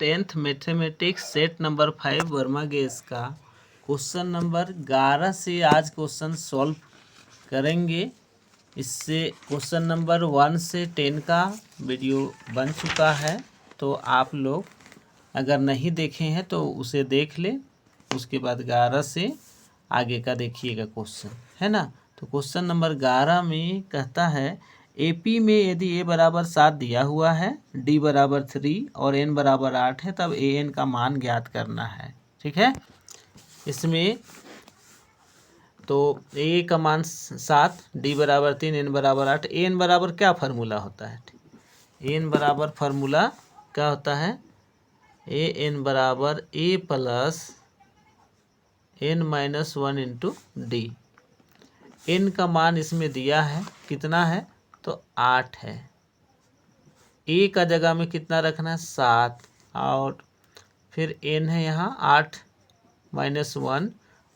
10th mathematics set number 5 Verma guess का question number 11 से आज क्वेश्चन सॉल्व करेंगे। इससे क्वेश्चन नंबर 1 से 10 का वीडियो बन चुका है, तो आप लोग अगर नहीं देखे हैं तो उसे देख ले। उसके बाद 11 से आगे का देखिएगा क्वेश्चन, है ना। तो क्वेश्चन नंबर 11 में कहता है एपी में यदि ए बराबर 7 दिया हुआ है, डी बराबर 3 और एन बराबर 8 है, तब ए एन का मान ज्ञात करना है। ठीक है, इसमें तो ए का मान 7, डी बराबर 3, एन बराबर 8। ए एन बराबर क्या फार्मूला होता है? ए एन बराबर फार्मूला क्या होता है? ए एन बराबर A plus N minus 1 into D. N का मान इसमें दिया है, कितना है? तो 8 है। ए का जगह में कितना रखना है? 7। और फिर एन है यहाँ 8 माइनस 1,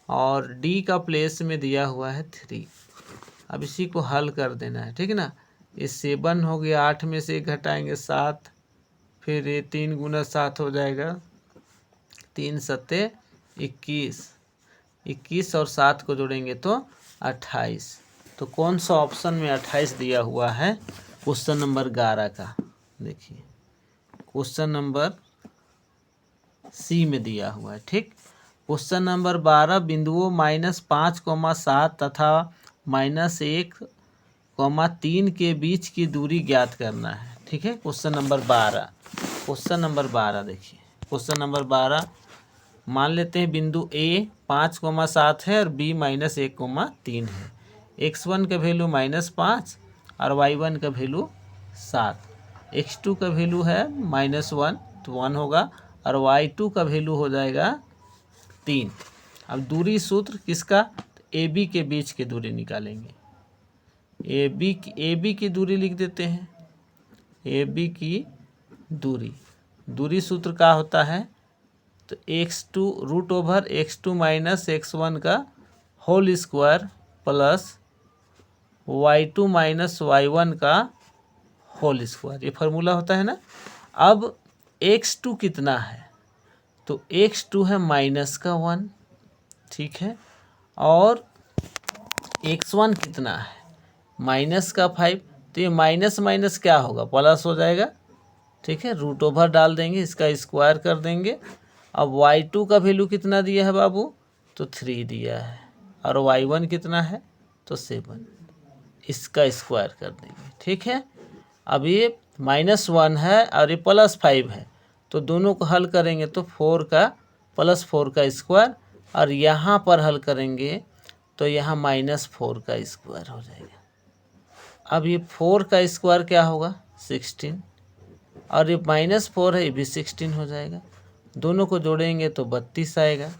और डी का प्लेस में दिया हुआ है 3। अब इसी को हल कर देना है, ठीक ना। ये 7 हो गया, 8 में से 1 घटाएंगे 7, फिर ये 3 गुना 7 हो जाएगा, 3 सत्ते 21, 21 और 7 को जोड़ेंगे तो 28। तो कौन सा ऑप्शन में 28 दिया हुआ है क्वेश्चन नंबर 11 का? देखिए क्वेश्चन नंबर सी में दिया हुआ है। ठीक, क्वेश्चन नंबर 12 बिंदुओं -5,7 तथा -1,3 के बीच की दूरी ज्ञात करना है। ठीक है, क्वेश्चन नंबर 12। क्वेश्चन नंबर 12 देखिए, क्वेश्चन नंबर 12 मान लेते हैं बिंदु ए 5,7 है और बी -1,3 है। x1 का वैल्यू -5 और y1 का वैल्यू 7। x2 का वैल्यू है -1 तो 1 होगा, और y2 का वैल्यू हो जाएगा 3। अब दूरी सूत्र किसका? ए बी के बीच की दूरी निकालेंगे। ए बी की दूरी लिख देते हैं। ए बी की दूरी सूत्र का होता है तो x2 √x2 माइनस x1 का whole square plus y2 minus y1 का होल स्क्वायर, ये फार्मूला होता है ना। अब x2 कितना है? तो x2 है -1, ठीक है, और x1 कितना है? -5। तो ये माइनस माइनस क्या होगा? प्लस हो जाएगा। ठीक है, √ डाल देंगे, इसका स्क्वायर कर देंगे। अब y2 का वैल्यू कितना दिया है बाबू? तो 3 दिया है, और y1 कितना है? तो 7, इसका स्क्वायर कर देंगे। ठीक है, अब ये -1 है और ये +5 है, तो दोनों को हल करेंगे तो 4 का +4 का स्क्वायर, और यहाँ पर हल करेंगे तो यहाँ -4 का स्क्वायर हो जाएगा। अब ये 4 का स्क्वायर क्या होगा? 16, और ये -4 है, ये भी 16 हो जाएगा। दोनों को जोड़ेंगे तो 32 आएगा।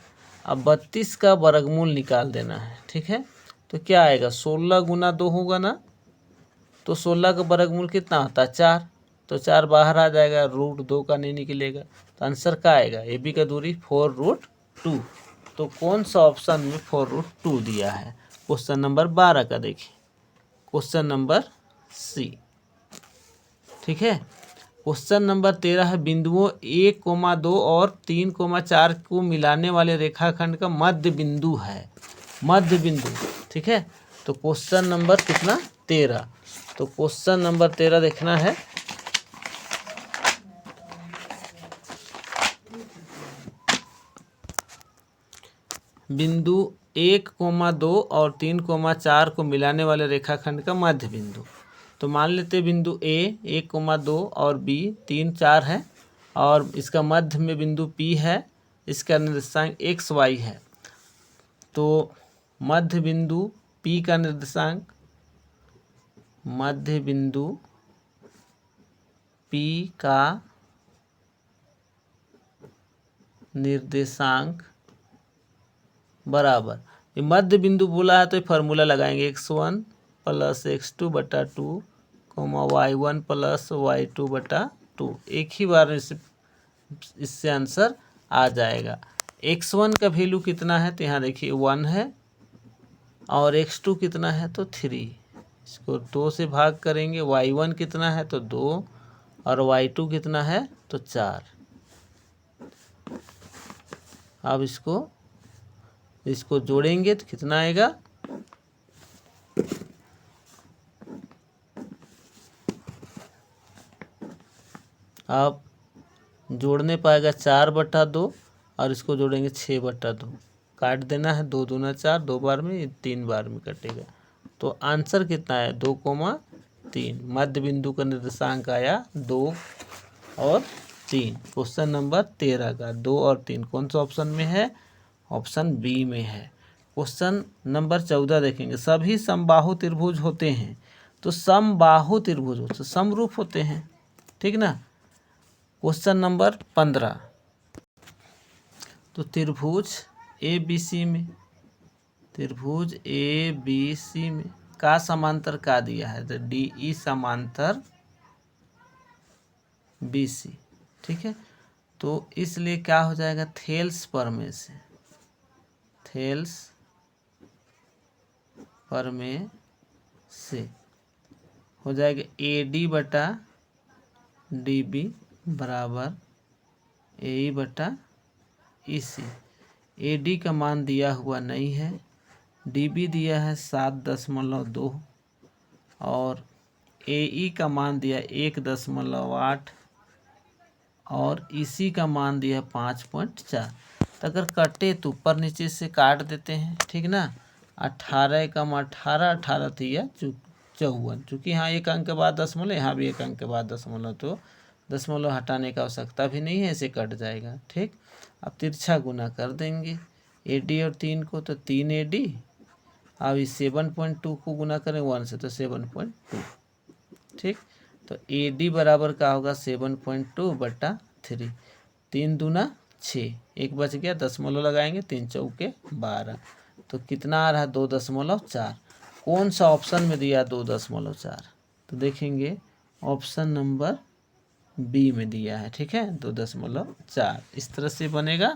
अब 32 का वर्गमूल निकाल देना है। ठीक है, तो क्या आएगा? 16 गुना 2 होगा ना, तो 16 का वर्गमूल कितना होता है? 4। तो 4 बाहर आ जाएगा, √2 का नहीं निकलेगा, तो आंसर क्या आएगा? ए बी का दूरी 4√2। तो कौन सा ऑप्शन में 4√2 दिया है? क्वेश्चन नंबर 12 का देखिए, क्वेश्चन नंबर सी। ठीक है, क्वेश्चन नंबर 13 है बिंदुओं 1,2 और 3,4 को मिलाने वाले रेखाखंड का मध्य बिंदु है। मध्य बिंदु, ठीक है। तो क्वेश्चन नंबर कितना? 13। तो क्वेश्चन नंबर 13 देखना है। बिंदु 1,2 और 3,4 को मिलाने वाले रेखाखंड का मध्य बिंदु। तो मान लेते हैं बिंदु ए 1,2 और बी 3, 4 है, और इसका मध्य में बिंदु पी है, इसका निर्देशांक XY है। तो मध्य बिंदु पी का निर्देशांक, मध्य बिंदु पी का निर्देशांक बराबर, ये मध्य बिंदु बोला है तो ये फार्मूला लगाएंगे x1 + x2/2, y1 + y2/2। एक ही बार इससे आंसर आ जाएगा। x1 का वैल्यू कितना है? तो यहाँ देखिए 1 है, और x2 कितना है? तो 3। इसको 2 से भाग करेंगे। y1 कितना है? तो 2, और y2 कितना है? तो 4। अब इसको जोड़ेंगे तो कितना आएगा, अब जोड़ने पाएगा 4/2 और इसको जोड़ेंगे 6/2, काट देना है, 2 दूना 4, 2 बार में, 3 बार में कटेगा। तो आंसर कितना है 2,3। मध्य बिंदु का निर्देशांक आया 2 और 3। क्वेश्चन नंबर 13 का 2 और 3 कौन सा ऑप्शन में है, ऑप्शन बी में है। क्वेश्चन नंबर 14 देखेंगे, सभी समबाहु त्रिभुज होते हैं, तो समबाहु त्रिभुज तो समरूप होते हैं, ठीक ना। क्वेश्चन नंबर 15, तो त्रिभुज ए बी सी में, त्रिभुज ए बी सी में का समांतर का दिया है, तो डी ई समांतर बी सी, ठीक है। तो इसलिए क्या हो जाएगा, थेल्स प्रमेय से, थेल्स प्रमेय से हो जाएगा ए डी बटा डी बी बराबर ए ई बटा ई सी। ए डी का मान दिया हुआ नहीं है, डी बी दिया है 7.2 और ए ई का मान दिया 1.8 और इसी का मान दिया 5.4। तो अगर कटे तो ऊपर नीचे से काट देते हैं, ठीक ना। 18 कम 18, 18 दिया 54, चूँकि यहाँ एक अंक के बाद दशमलव, यहाँ भी एक अंक के बाद दशमलव, तो दशमलव हटाने का आवश्यकता भी नहीं है, ऐसे कट जाएगा, ठीक। अब तिरछा गुना कर देंगे ए डी और 3 को, तो 3 AD, अब इस 7.2 को गुना करें 1 से, तो 7.2, ठीक। तो ए डी बराबर का होगा 7.2/3, 3 दूना 6, एक बच गया, दशमलव लगाएंगे, 3 चौके 12, तो कितना आ रहा है 2.4। कौन सा ऑप्शन में दिया 2.4, तो देखेंगे ऑप्शन नंबर बी में दिया है, ठीक है, 2.4 इस तरह से बनेगा।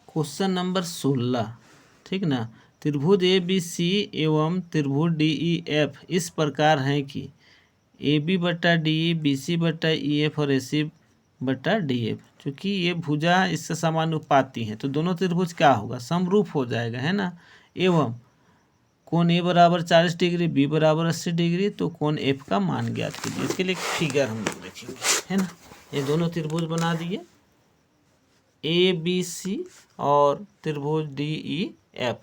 क्वेश्चन नंबर 16, ठीक ना, त्रिभुज ए बी सी एवं त्रिभुज डी ई एफ इस प्रकार हैं कि ए बी बटा डी ई, बी सी बटा ई एफ और ए सी बटा डी एफ, चूँकि ये भुजा इससे समानुपाती हैं, तो दोनों त्रिभुज क्या होगा, समरूप हो जाएगा, है ना। एवं कोण ए बराबर 40 डिग्री, बी बराबर 80 डिग्री, तो कोण एफ का मान ज्ञात कीजिए। इसके लिए फिगर हम लोग देखेंगे, है ना। ये दोनों त्रिभुज बना दिए ए बी सी और त्रिभुज डी ई एफ,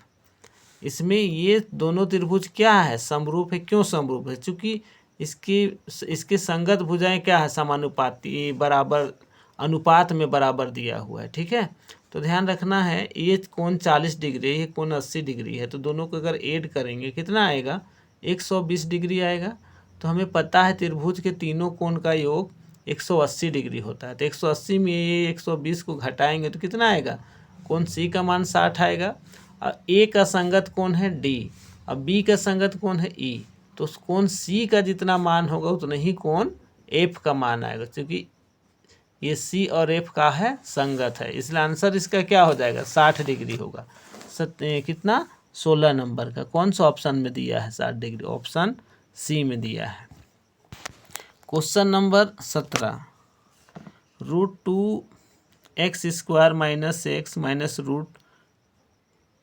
इसमें ये दोनों त्रिभुज क्या है, समरूप है। क्यों समरूप है, चूँकि इसके संगत भुजाएं क्या है, समानुपाती, बराबर अनुपात में बराबर दिया हुआ है, ठीक है। तो ध्यान रखना है, ये कोण 40 डिग्री, ये कोण 80 डिग्री है, तो दोनों को अगर ऐड करेंगे कितना आएगा, 120 डिग्री आएगा। तो हमें पता है त्रिभुज के तीनों कोण का योग 180 डिग्री होता है, तो 180 में ये 120 को घटाएंगे तो कितना आएगा, कोण सी का मान 60 आएगा। और ए का संगत कोण है डी, और बी का संगत कोण है ई, तो उस कोण सी का जितना मान होगा उतना ही कोण एफ का मान आएगा, क्योंकि ये सी और एफ का है संगत है, इसलिए आंसर इसका क्या हो जाएगा 60 डिग्री होगा। कितना 16 नंबर का कौन सा ऑप्शन में दिया है 60 डिग्री, ऑप्शन सी में दिया है। क्वेश्चन नंबर 17, √2x² - x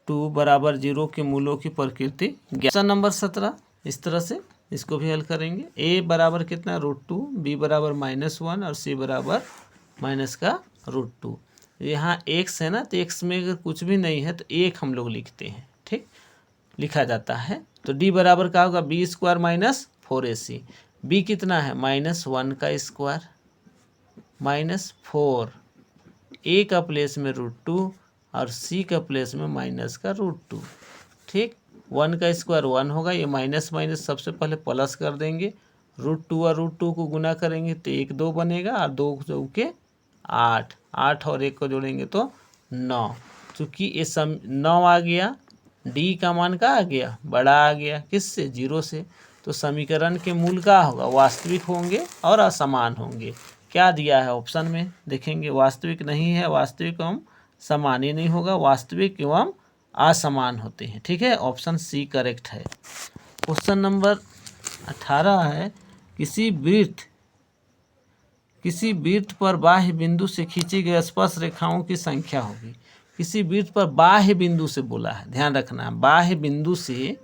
-√2 बराबर 0 के मूलों की प्रकृति। क्वेश्चन नंबर 17 इस तरह से इसको भी हल करेंगे। a बराबर कितना √2, b बराबर -1 और c बराबर -√2। यहाँ x है ना, तो x में अगर कुछ भी नहीं है तो 1 हम लोग लिखते हैं, ठीक, लिखा जाता है। तो d बराबर क्या होगा b² - 4ac, b कितना है -1 का स्क्वायर -4, a का प्लेस में √2 और c का प्लेस में -√2, ठीक। 1 का स्क्वायर 1 होगा, ये माइनस माइनस सबसे पहले प्लस कर देंगे, √2 और √2 को गुना करेंगे तो 1 2 बनेगा और 2 चौके 8, 8 और 1 को जोड़ेंगे तो 9। चूँकि ये 9 आ गया, डी का मान का आ गया, बड़ा आ गया, किससे 0 से। तो समीकरण के मूल का होगा वास्तविक होंगे और असमान होंगे। क्या दिया है ऑप्शन में देखेंगे, वास्तविक नहीं है, वास्तविक एवं समान ही नहीं होगा, वास्तविक एवं असमान होते हैं, ठीक है, ऑप्शन सी करेक्ट है। क्वेश्चन नंबर 18 है, किसी वृत्त पर बाह्य बिंदु से खींची गई स्पर्श रेखाओं की संख्या होगी। किसी वृत्त पर बाह्य बिंदु से बोला है, ध्यान रखना, बाह्य बिंदु से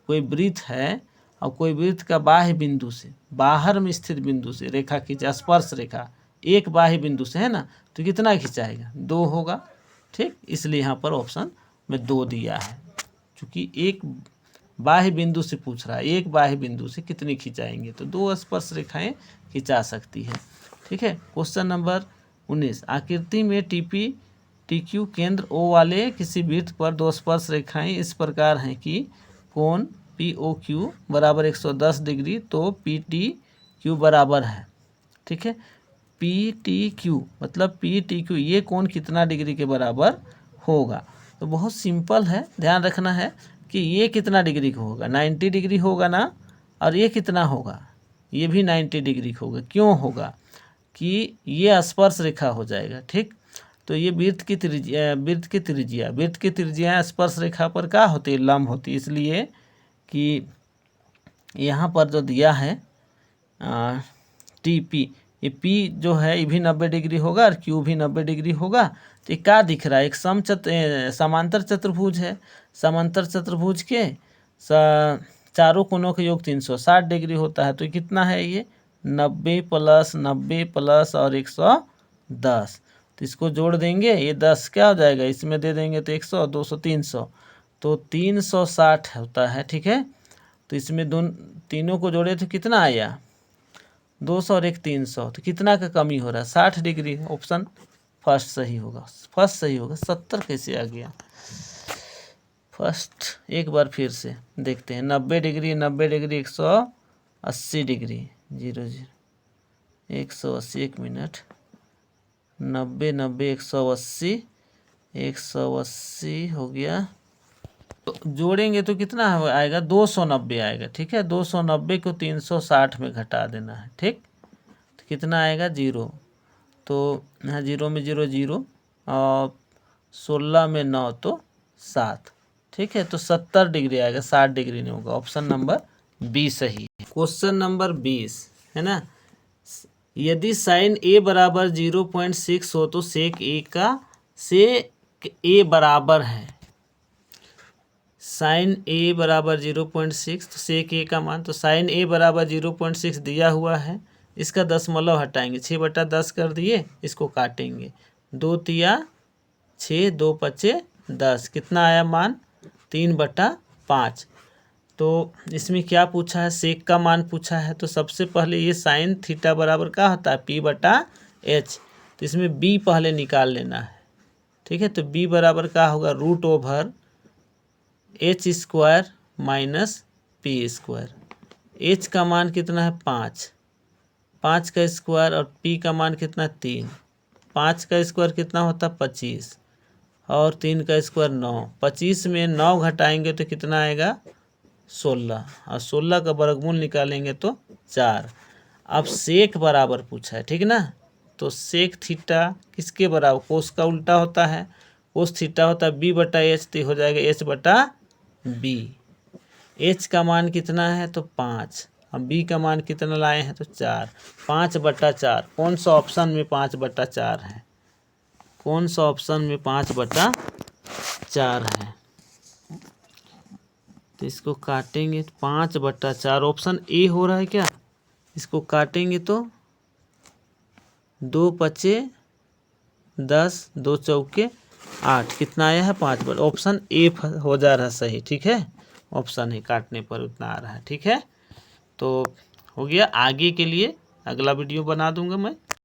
कोई वृत्त है और कोई वृत्त का बाह्य बिंदु से, बाहर में स्थित बिंदु से रेखा खींचा, स्पर्श रेखा एक बाह्य बिंदु से है ना, तो कितना खिंचाएगा, 2 होगा। ठीक, इसलिए यहाँ पर ऑप्शन में 2 दिया है, क्योंकि एक बाह्य बिंदु से पूछ रहा है, एक बाह्य बिंदु से कितनी खिंचाएंगे, तो 2 स्पर्श रेखाएं खिंचा सकती है। ठीक है, क्वेश्चन नंबर 19, आकृति में टीपी टीक्यू केंद्र ओ वाले किसी वृत्त पर 2 स्पर्श रेखाएं इस प्रकार हैं कि कोण POQ बराबर 110 डिग्री, तो PTQ बराबर है। ठीक है, PTQ मतलब PTQ ये कोण कितना डिग्री के बराबर होगा, तो बहुत सिंपल है, ध्यान रखना है कि ये कितना डिग्री का होगा, 90 डिग्री होगा ना, और ये कितना होगा, ये भी 90 डिग्री का होगा। क्यों होगा कि ये स्पर्श रेखा हो जाएगा। ठीक, तो ये वृत्त की त्रिज्या स्पर्श रेखा पर क्या होती है, लंब होती है, इसलिए कि यहाँ पर जो दिया है TP, ये P जो है ये भी 90 डिग्री होगा और Q भी 90 डिग्री होगा। तो ये क्या दिख रहा है, एक समांतर चतुर्भुज है, समांतर चतुर्भुज के चारों कोणों का योग 360 डिग्री होता है, तो कितना है ये 90 प्लस 90 प्लस और 110, तो इसको जोड़ देंगे, ये 10 क्या हो जाएगा, इसमें दे देंगे तो 100, 200, 300, तो 360 होता है। ठीक है, तो इसमें तीनों को जोड़े तो कितना आया, 200 और 1 300, तो कितना का कमी हो रहा है, 60 डिग्री। ऑप्शन फर्स्ट सही होगा, फर्स्ट सही होगा। 70 कैसे आ गया, फर्स्ट एक बार फिर से देखते हैं, 90 डिग्री 90 डिग्री 180 डिग्री 0 0 180, 1 मिनट, 90 90 180 180 हो गया, तो जोड़ेंगे तो कितना आएगा, 290 आएगा। ठीक है, 290 को 360 में घटा देना है। ठीक, तो कितना आएगा 0, तो यहाँ 0 में 0 0 और 16 में 9 तो 7। ठीक है, तो 70 डिग्री आएगा, 60 डिग्री नहीं होगा। ऑप्शन नंबर बी सही है। क्वेश्चन नंबर 20 है ना, यदि साइन A बराबर 0.6 हो तो सेक A बराबर है, साइन A बराबर 0.6 तो सेक A का मान, तो साइन A बराबर 0.6 दिया हुआ है, इसका दशमलव हटाएंगे, 6/10 कर दिए, इसको काटेंगे, 2 तिया 6 2 5 10, कितना आया मान 3/5। तो इसमें क्या पूछा है, सेक का मान पूछा है, तो सबसे पहले ये साइन थीटा बराबर क्या होता है P/H, तो इसमें B पहले निकाल लेना है। ठीक है, तो B बराबर क्या होगा, √H² माइनस P²। H का मान कितना है 5, 5 का स्क्वायर, और P का मान कितना 3, 5 का स्क्वायर कितना होता 25, और 3 का स्क्वायर 9, 25 में 9 घटाएंगे तो कितना आएगा 16, और 16 का वर्गमूल निकालेंगे तो 4। अब सेक बराबर पूछा है, ठीक ना, तो सेक थीटा किसके बराबर, कोस का उल्टा होता है, कोस थीटा होता है B/H, तो हो जाएगा H/B। H का मान कितना है तो 5, अब B का मान कितना लाए हैं तो 4, 5/4। कौन सा ऑप्शन में 5/4 है, कौन सा ऑप्शन में 5/4 है, तो इसको काटेंगे 5/4, ऑप्शन ए हो रहा है क्या, इसको काटेंगे तो 2 5 10, 2 चौके 8, कितना आया है 5, ऑप्शन ए हो जा रहा है सही। ठीक है, ऑप्शन है काटने पर उतना आ रहा है। ठीक है, तो हो गया। आगे के लिए अगला वीडियो बना दूंगा मैं।